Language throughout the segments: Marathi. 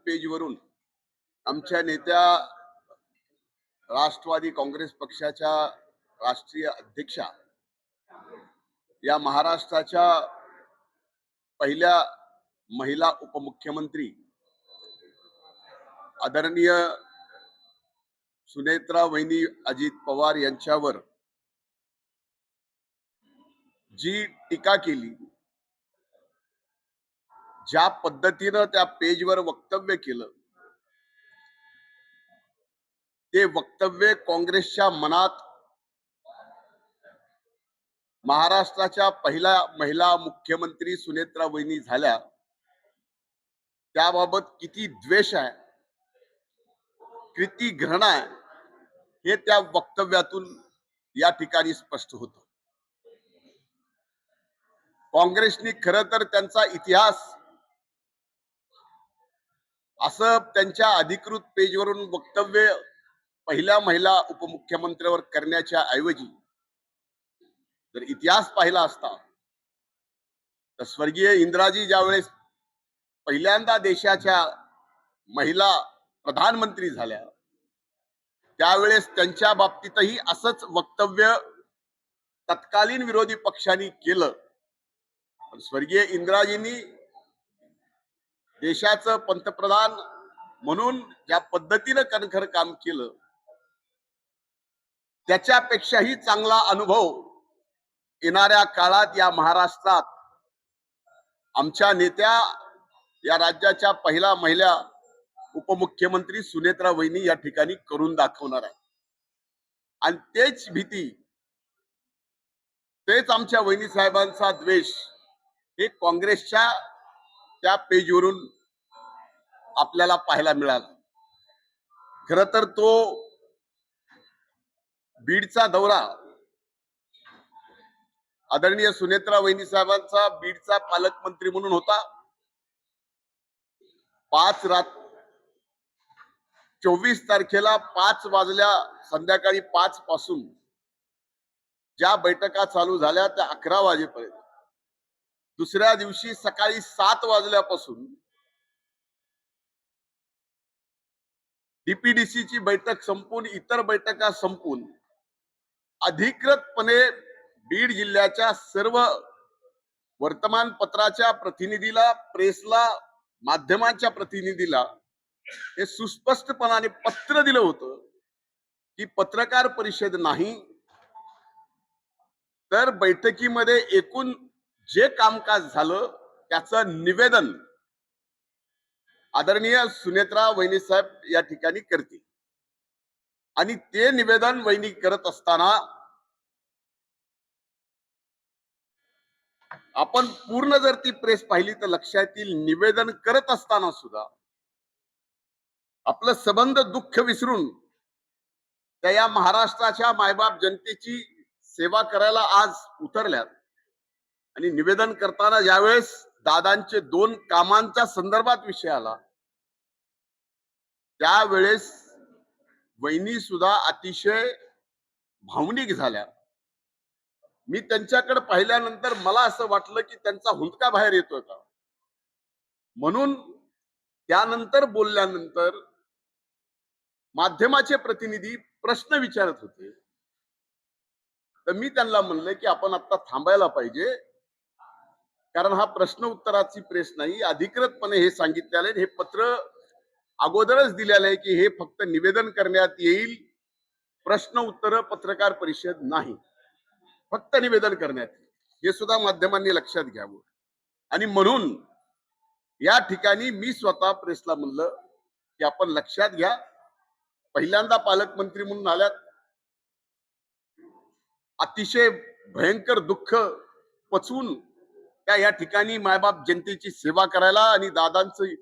पेजवरून आमच्या नेत्या राष्ट्रवादी काँग्रेस पक्षाच्या राष्ट्रीय अध्यक्षा या महाराष्ट्राच्या पहिल्या महिला उपमुख्यमंत्री आदरणीय सुनेत्रा वहिनी अजित पवार यांच्यावर जी टीका केली, ज्या पद्धतीनं त्या पेजवर वक्तव्य केलं, ते वक्तव्य काँग्रेसच्या मनात महाराष्ट्राच्या पहिल्या महिला मुख्यमंत्री सुनेत्रा वहिनी झाल्या त्याबाबत किती द्वेष आहे, किती घृणा आहे, हे त्या वक्तव्यातून या ठिकाणी स्पष्ट होतं. काँग्रेसने खरं तर त्यांचा इतिहास असं त्यांच्या अधिकृत पेजवरून वक्तव्य पहिल्या महिला उपमुख्यमंत्र्यावर करण्याच्या ऐवजी जर इतिहास पाहिला असता तर स्वर्गीय इंदिराजी ज्यावेळेस पहिल्यांदा देशाच्या महिला प्रधानमंत्री झाल्या त्यावेळेस त्यांच्या बाबतीतही असंच वक्तव्य तत्कालीन विरोधी पक्षांनी केलं. स्वर्गीय इंदिराजींनी देशाचं पंतप्रधान म्हणून ज्या पद्धतीनं कणखर काम केलं त्याच्यापेक्षाही चांगला अनुभव येणाऱ्या काळात या महाराष्ट्रात आमच्या नेत्या या राज्याच्या पहिला महिला उपमुख्यमंत्री सुनेत्रा वहिनी या ठिकाणी करून दाखवणार आहे. आणि तेच भीती, तेच आमच्या वहिनी साहेबांचा द्वेष हे काँग्रेसच्या त्या पेजवरून आपल्याला पाहायला मिळाला. खर तर तो बीडचा दौरा आदरणीय सुनेत्रा वहिनी साहेबांचा बीडचा पालकमंत्री म्हणून होता. 24 तारखेला 5 वाजल्या, संध्याकाळी 5 पासून ज्या बैठका चालू झाल्या त्या 11 वाजेपर्यंत, दुसऱ्या दिवशी सकाळी 7 वाजल्यापासून डीपीडीसीची बैठक संपून इतर बैठका संपून अधिकृतपणे बीड जिल्ह्याच्या सर्व वर्तमानपत्राच्या प्रतिनिधीला, प्रेसला, माध्यमांच्या प्रतिनिधीला हे सुस्पष्टपणाने पत्र दिलं होतं की पत्रकार परिषद नाही तर बैठकीमध्ये एकूण जे कामकाज झालं त्याचं निवेदन आदरणीय सुनेत्रा वहिनी साहेब या ठिकाणी करतील. आणि ते निवेदन वहिनी करत असताना आपण पूर्ण जर ती प्रेस पाहिली तर लक्षात येईल, निवेदन करत असताना सुद्धा आपलं संबंध दुःख विसरून त्या या महाराष्ट्राच्या मायबाप जनतेची सेवा करायला आज उतरल्यात. आणि निवेदन करताना ज्यावेळेस दादांचे 2 कामांच्या संदर्भात विषय आला त्यावेळेस वहिनी सुद्धा अतिशय भावनिक झाल्या. मी त्यांच्याकडे पाहिल्यानंतर मला असं वाटलं की त्यांचा हुंदका बाहेर येतोय का, म्हणून त्यानंतर बोलल्यानंतर माध्यमाचे प्रतिनिधी प्रश्न विचारत होते तर मी त्यांना म्हणलं की आपण आता थांबायला पाहिजे, कारण हा प्रश्न उत्तराची प्रेस नाही. अधिकृतपणे हे सांगितलेलं आहे, हे पत्र अगोदरच दिलेलं आहे की हे फक्त निवेदन करण्यात येईल, प्रश्न उत्तर पत्रकार परिषद नाही, फक्त निवेदन करण्यात येईल. हे सुद्धा माध्यमांनी लक्षात घ्यावं. आणि म्हणून या ठिकाणी मी स्वतः प्रेसला म्हणलं की आपण लक्षात घ्या, पहिल्यांदा पालकमंत्री म्हणून आल्यात, अतिशय भयंकर दुःख पचवून त्या या ठिकाणी मायबाप जनतेची सेवा करायला आणि दादांचं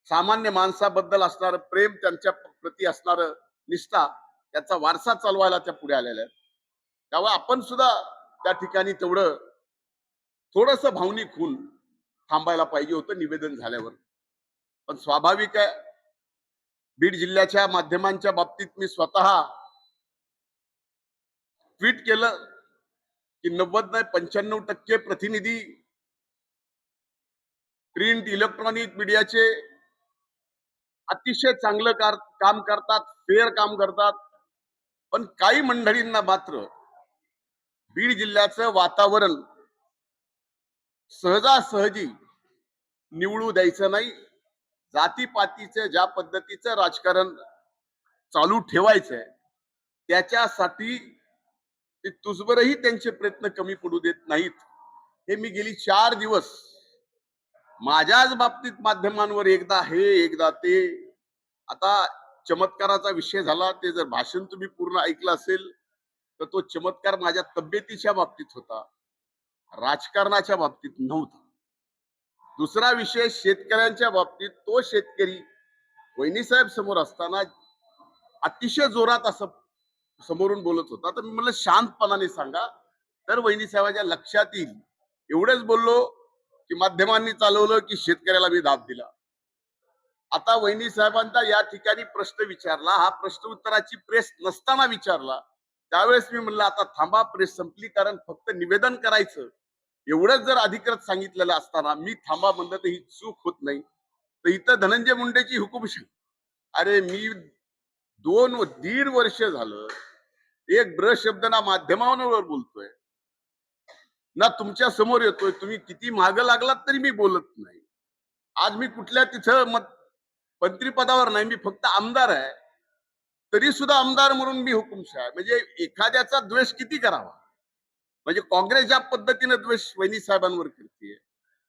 सामान्य माणसाबद्दल असणारं प्रेम, त्यांच्या प्रती असणारं निष्ठा, त्याचा वारसा चालवायला त्या पुढे आलेल्या आहेत. त्यामुळे आपण सुद्धा त्या ठिकाणी तेवढं थोडस भावनिक होऊन थांबायला पाहिजे होतं निवेदन झाल्यावर. पण स्वाभाविक आहे, बीड जिल्ह्याच्या माध्यमांच्या बाबतीत मी स्वतः ट्विट केलं की 90 नाही 95% प्रतिनिधी प्रिंट इलेक्ट्रॉनिक मीडियाचे अतिशय चांगलं काम करतात, फेअर काम करतात. पण काही मंडळींना मात्र बीड जिल्ह्याचं वातावरण सहजासहजी निवडू द्यायचं नाही. जातीपातीचं ज्या पद्धतीचं राजकारण चालू ठेवायचंय त्याच्यासाठी ते तुझबरही त्यांचे प्रयत्न कमी पडू देत नाहीत. हे मी गेली 4 दिवस माझ्याच बाबतीत माध्यमांवर एकदा हे एकदा ते. आता चमत्काराचा विषय झाला, ते जर भाषण तुम्ही पूर्ण ऐकलं असेल तर तो चमत्कार माझ्या तब्येतीच्या बाबतीत होता, राजकारणाच्या बाबतीत नव्हता. दुसरा विषय शेतकऱ्यांच्या बाबतीत, तो शेतकरी वहिनी साहेब समोर असताना अतिशय जोरात असं समोरून बोलत होता. तर मी म्हणलं शांतपणाने सांगा तर वहिनी साहेबांच्या लक्षात येईल. एवढंच बोललो की माध्यमांनी चालवलं की शेतकऱ्याला मी दाब दिला. आता वहिनी साहेबांचा या ठिकाणी प्रश्न विचारला, हा प्रश्न उत्तराची प्रेस नसताना विचारला, त्यावेळेस मी म्हणलं आता थांबा, प्रेस संपली, कारण फक्त निवेदन करायचं एवढंच जर अधिकृत सांगितलेलं असताना मी थांबा म्हणलं तर ही चूक होत नाही. तर इथं धनंजय मुंडेची हुकुमशाही. अरे मी 2.5 वर्ष झालं एक ब्र शब्द ना माध्यमांवर बोलतोय ना तुमच्या समोर येतोय. तुम्ही किती मागं लागलात तरी मी बोलत नाही. आज मी कुठल्या तिथं मंत्रिपदावर नाही, मी फक्त आमदार आहे. तरी सुद्धा आमदार म्हणून मी हुकुमशाह आहे. म्हणजे एखाद्याचा द्वेष किती करावा. म्हणजे काँग्रेस ज्या पद्धतीने द्वेष वहिनी साहेबांवर करते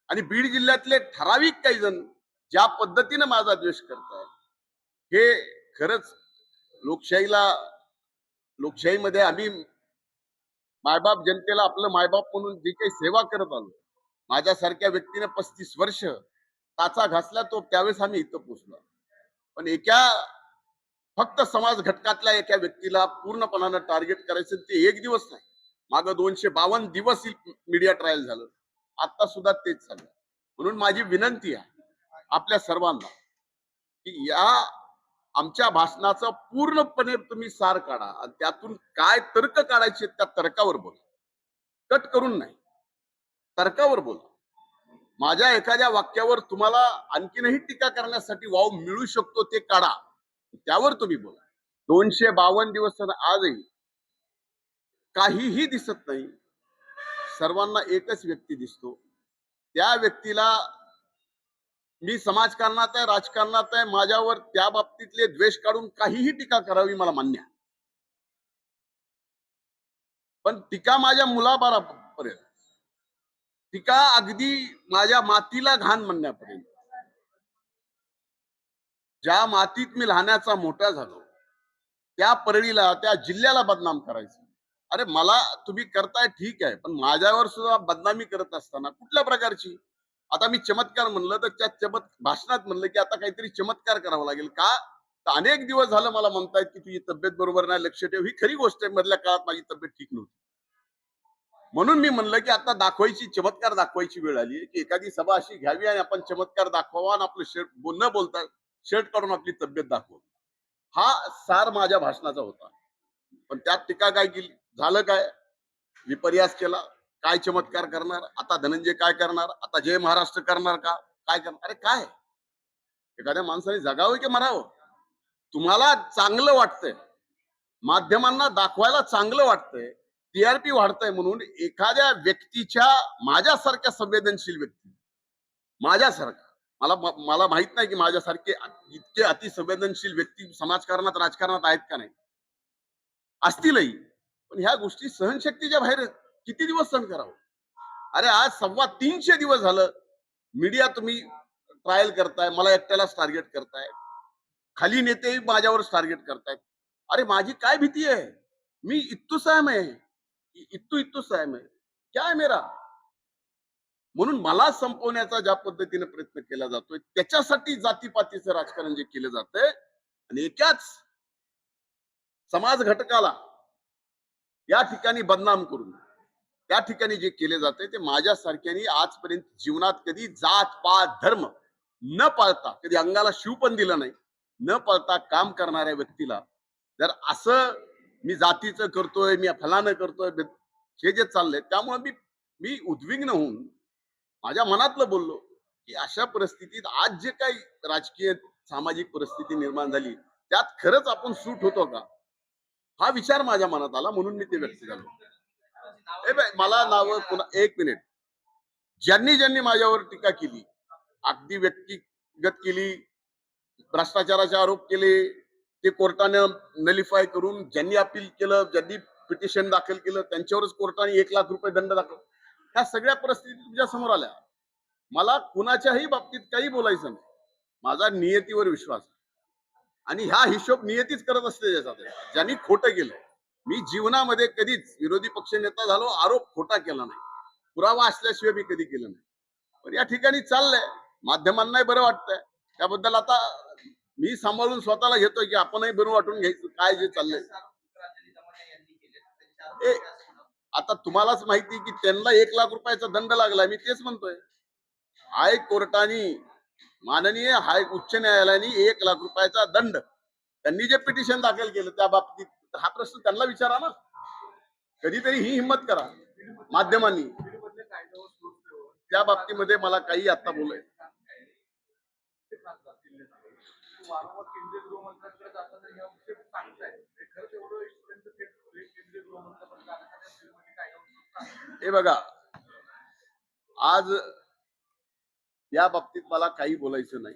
आणि बीड जिल्ह्यातले ठराविक काही जण ज्या पद्धतीने माझा द्वेष करतायत, हे खरंच लोकशाहीला लोकशाहीमध्ये आम्ही मायबाप जनतेला आपलं मायबाप म्हणून जी काही सेवा करत आलो, माझ्यासारख्या व्यक्तीने 35 वर्ष टाचा घासला, तो त्यावेळेस आम्ही इथं पोहोचलो. पण फक्त समाज घटकातल्या एका व्यक्तीला पूर्णपणानं टार्गेट करायचं, ते एक दिवस नाही, मागं 252 दिवस मीडिया ट्रायल झालं. आता सुद्धा तेच चाललं. म्हणून माझी विनंती आहे आपल्या सर्वांना की या आमच्या भाषणाचं पूर्णपणे तुम्ही सार काढा आणि त्यातून काय तर्क काढायचे त्या तर्कावर बोला. कट करून नाही, तर्कावर बोला. माझ्या एखाद्या वाक्यावर तुम्हाला आणखीनही टीका करण्यासाठी वाव मिळू शकतो, ते काढा, त्यावर तुम्ही बोला. 252 दिवस आजही काहीही दिसत नाही. सर्वांना एकच व्यक्ती दिसतो. त्या व्यक्तीला मी समाजकारणात आहे, राजकारणात आहे, माझ्यावर त्या बाबतीतले द्वेष काढून काहीही टीका करावी मला मान्य आहे. पण टीका माझ्या मुलाबाळापर्यंत, टीका अगदी माझ्या मातीला घाण म्हणण्यापर्यंत, ज्या मातीत मी लहानाचा मोठा झालो त्या परळीला, त्या जिल्ह्याला बदनाम करायचं. अरे मला तुम्ही करताय ठीक आहे, पण माझ्यावर सुद्धा बदनामी करत असताना कुठल्या प्रकारची. आता मी चमत्कार म्हणलं तर त्या भाषणात म्हणलं की आता काहीतरी चमत्कार करावा लागेल का. तर अनेक दिवस झालं मला म्हणतायत की तुझी तब्येत बरोबर नाही, लक्ष ठेव. ही खरी गोष्ट आहे, मधल्या काळात माझी तब्येत ठीक नव्हती. म्हणून मी म्हणलं की आता चमत्कार दाखवायची वेळ आली की एखादी सभा अशी घ्यावी आणि आपण चमत्कार दाखवावा आणि आपलं शर्ट न बोलता शर्ट काढून आपली तब्येत दाखव. हा सार माझ्या भाषणाचा होता. पण त्यात टीका काय केली, झालं काय, विपर्यास केला. काय चमत्कार करणार आता, धनंजय काय करणार आता, जय महाराष्ट्र करणार का, काय करणार. अरे काय, एखाद्या माणसाने जगावं की मरावं. तुम्हाला चांगलं वाटतंय, माध्यमांना दाखवायला चांगलं वाटतंय, टीआरपी वाढतंय म्हणून एखाद्या व्यक्तीच्या, माझ्यासारख्या संवेदनशील व्यक्ती, माझ्यासारखा, मला मला माहित नाही की माझ्यासारखे इतके अतिसंवेदनशील व्यक्ती समाजकारणात राजकारणात आहेत का नाही, असतीलही. पण ह्या गोष्टी सहनशक्तीच्या बाहेर किती दिवस सहन करावं. अरे आज 350 दिवस झालं मीडिया तुम्ही ट्रायल करताय, मला एकट्यालाच टार्गेट करताय, खाली नेतेही माझ्यावरच टार्गेट करतायत. अरे माझी काय भीती आहे, मी इत्तू सायम आहे, इत्तू सायम आहे, क्या आहे मेरा. म्हणून मला संपवण्याचा ज्या पद्धतीने प्रयत्न केला जातोय, त्याच्यासाठी जातीपातीचं राजकारण जे केलं जातंय आणि एकाच समाज घटकाला या ठिकाणी बदनाम करून त्या ठिकाणी जे केले जाते, ते माझ्यासारख्यानी आजपर्यंत जीवनात कधी जात पात धर्म न पाळता, कधी अंगाला शिव पण दिलं नाही, न पाळता काम करणाऱ्या व्यक्तीला जर असं मी जातीचं करतोय, मी फलानं करतोय, हे जे चाललंय, त्यामुळे मी मी उद्विग्न होऊन माझ्या मनातलं बोललो की अशा परिस्थितीत आज जे काही राजकीय सामाजिक परिस्थिती निर्माण झाली, त्यात खरंच आपण सूट होतो का, हा विचार माझ्या मनात आला, म्हणून मी ते व्यक्त झालो. मला नावं पुन्हा, एक मिनिट, ज्यांनी ज्यांनी माझ्यावर टीका केली, अगदी व्यक्तिगत केली, भ्रष्टाचाराचे आरोप केले, ते कोर्टाने नलिफाय करून, ज्यांनी अपील केलं, ज्यांनी पिटिशन दाखल केलं, त्यांच्यावरच कोर्टाने 1,00,000 रुपये दंड दाखल, ह्या सगळ्या परिस्थिती तुमच्या समोर आल्या. मला कुणाच्याही बाबतीत काही बोलायचं नाही. माझा नियतीवर विश्वास आहे. आणि हा हिशोब नियतीच करत असते त्याचा. ज्यांनी खोटं केलं, मी जीवनामध्ये कधीच विरोधी पक्ष नेता झालो, आरोप खोटा केला नाही, पुरावा असल्याशिवाय मी कधी केलं नाही. पण या ठिकाणी चाललंय, माध्यमांनाही बरं वाटतंय, त्याबद्दल आता मी सांभाळून स्वतःला घेतोय की आपणही बरं वाटून घ्यायचं काय जे चाललंय. ए, आता तुम्हालाच माहिती की त्यांना 1,00,000 रुपयाचा दंड लागलाय, मी तेच म्हणतोय. हायकोर्टाने, माननीय उच्च न्यायालयाने 1,00,000 रुपयाचा दंड, त्यांनी जे पिटिशन दाखल केलं त्या बाबतीत, हा प्रश्न त्यांना विचारा ना. कधीतरी ही हिंमत करा माध्यमांनी. त्या बाबतीमध्ये मला काही आता बोलायचं. हे बघा, आज या बाबतीत मला काही बोलायचं नाही.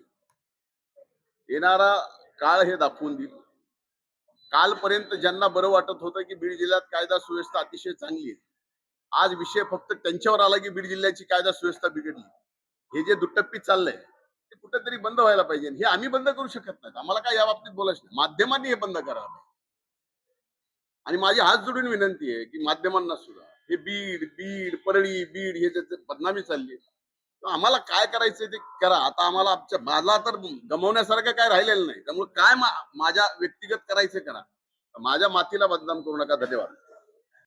येणारा काळ हे दाखवून देईल. कालपर्यंत ज्यांना बरं वाटत होतं की बीड जिल्ह्यात कायदा सुव्यवस्था अतिशय चांगली आहे, आज विषय फक्त त्यांच्यावर आला की बीड जिल्ह्याची कायदा सुव्यवस्था बिघडली. हे जे दुट्टप्पी चाललंय ते कुठेतरी बंद व्हायला पाहिजे. हे आम्ही बंद करू शकत नाही, आम्हाला काय या बाबतीत बोलायचं नाही. माध्यमांनी हे बंद करायला पाहिजे. आणि माझी हात जोडून विनंती आहे की माध्यमांना सुद्धा, हे बीड बीड परळी बीड हे त्याचे बदनामी चालली आहे, तर आम्हाला काय करायचंय ते करा. आता आम्हाला मला तर गमवण्यासारखं काय राहिलेलं नाही, त्यामुळे काय माझ्या व्यक्तिगत करायचं करा. माझ्या मातीला बदनाम करू नका. धन्यवाद.